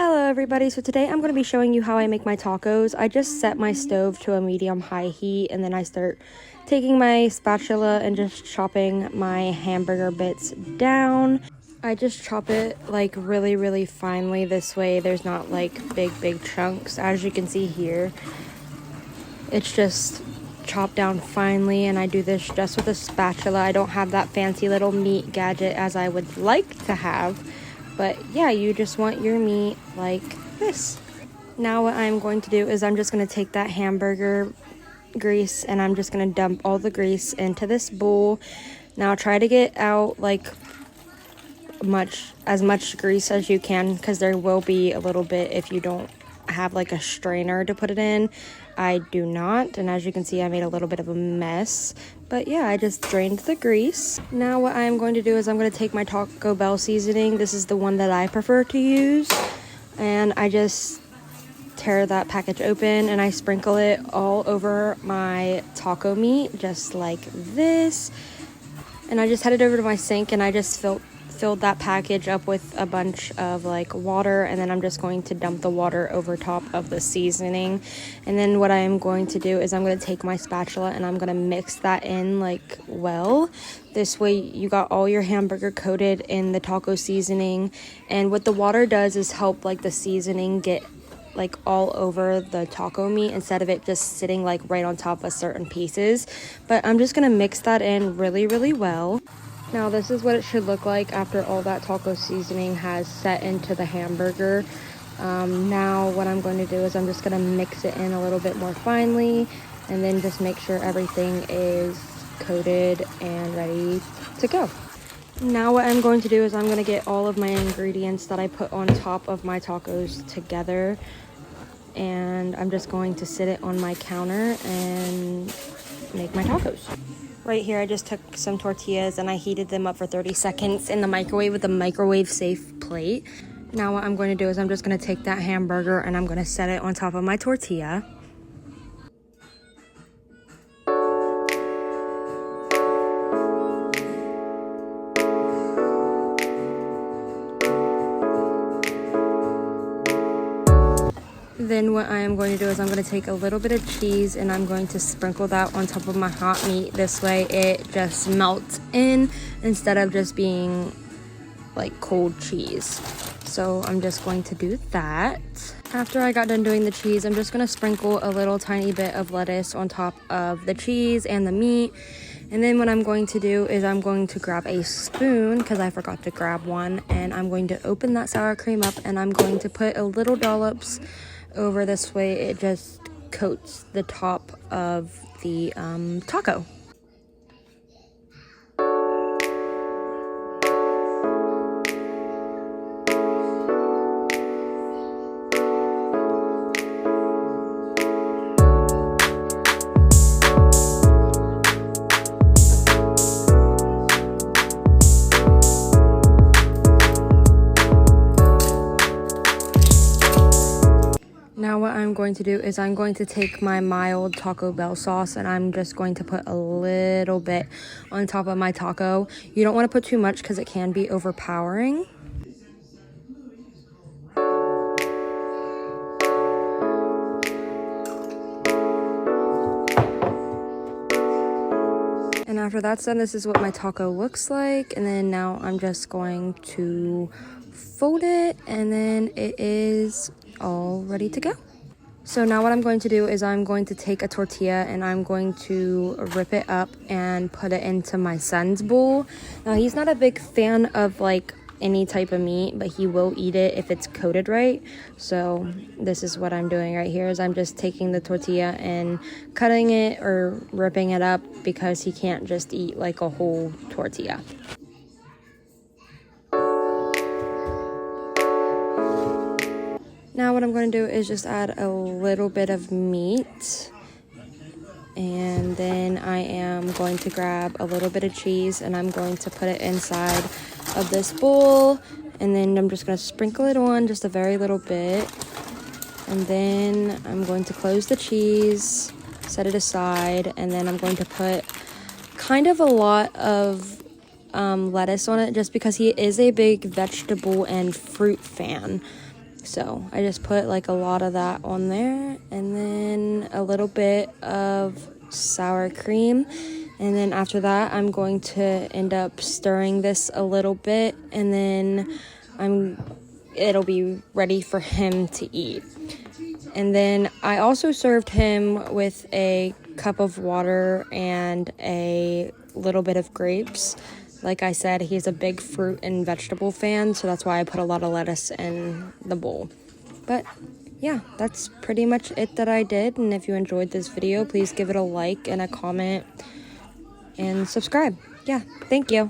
Hello everybody, so today I'm going to be showing you how I make my tacos. I just set my stove to a medium-high heat and then I start taking my spatula and just chopping my hamburger bits down. I just chop it like really finely, this way there's not like big chunks. As you can see here, it's just chopped down finely, and I do this just with a spatula. I don't have that fancy little meat gadget as I would like to have. But yeah, you just want your meat like this. Now what I'm going to do is I'm just going to take that hamburger grease and I'm just going to dump all the grease into this bowl. Now try to get out like as much grease as you can, because there will be a little bit if you don't have like a strainer to put it in. I do not, and as you can see I made a little bit of a mess, but yeah, I just drained the grease. Now what I'm going to do is I'm going to take my Taco Bell seasoning. This is the one that I prefer to use, and I just tear that package open and I sprinkle it all over my taco meat just like this. And I just headed over to my sink and I just filled that package up with a bunch of like water, and then I'm just going to dump the water over top of the seasoning. And then what I am going to do is I'm going to take my spatula and I'm going to mix that in like well. This way you got all your hamburger coated in the taco seasoning, and what the water does is help like the seasoning get like all over the taco meat instead of it just sitting like right on top of certain pieces. But I'm just going to mix that in really well. Now this is what it should look like after all that taco seasoning has set into the hamburger. Now what I'm going to do is I'm just going to mix it in a little bit more finely, and then just make sure everything is coated and ready to go. Now what I'm going to do is I'm going to get all of my ingredients that I put on top of my tacos together, and I'm just going to sit it on my counter and make my tacos. Right here I just took some tortillas and I heated them up for 30 seconds in the microwave with a microwave safe plate. Now what I'm going to do is I'm just going to take that hamburger and I'm going to set it on top of my tortilla. Then what I am going to do is I'm going to take a little bit of cheese and I'm going to sprinkle that on top of my hot meat. This way it just melts in instead of just being like cold cheese. So I'm just going to do that. After I got done doing the cheese, I'm just going to sprinkle a little tiny bit of lettuce on top of the cheese and the meat. And then what I'm going to do is I'm going to grab a spoon, because I forgot to grab one, and I'm going to open that sour cream up and I'm going to put a little dollops over. This way it just coats the top of the taco. Now what I'm going to do is I'm going to take my mild Taco Bell sauce and I'm just going to put a little bit on top of my taco. You don't want to put too much because it can be overpowering. And after that's done, this is what my taco looks like. And then now I'm just going to fold it, and then it is all ready to go. So now what I'm going to do is I'm going to take a tortilla and I'm going to rip it up and put it into my son's bowl. Now he's not a big fan of like any type of meat, but he will eat it if it's coated right. So this is what I'm doing right here, is I'm just taking the tortilla and cutting it or ripping it up, because he can't just eat like a whole tortilla. Now what I'm going to do is just add a little bit of meat, and then I am going to grab a little bit of cheese and I'm going to put it inside of this bowl, and then I'm just going to sprinkle it on just a very little bit, and then I'm going to close the cheese, set it aside, and then I'm going to put kind of a lot of lettuce on it, just because he is a big vegetable and fruit fan. So I just put like a lot of that on there, and then a little bit of sour cream. And then after that, I'm going to end up stirring this a little bit, and then it'll be ready for him to eat. And then I also served him with a cup of water and a little bit of grapes. Like I said, he's a big fruit and vegetable fan, so that's why I put a lot of lettuce in the bowl. But yeah, that's pretty much it that I did. And if you enjoyed this video, please give it a like and a comment and subscribe. Yeah, thank you.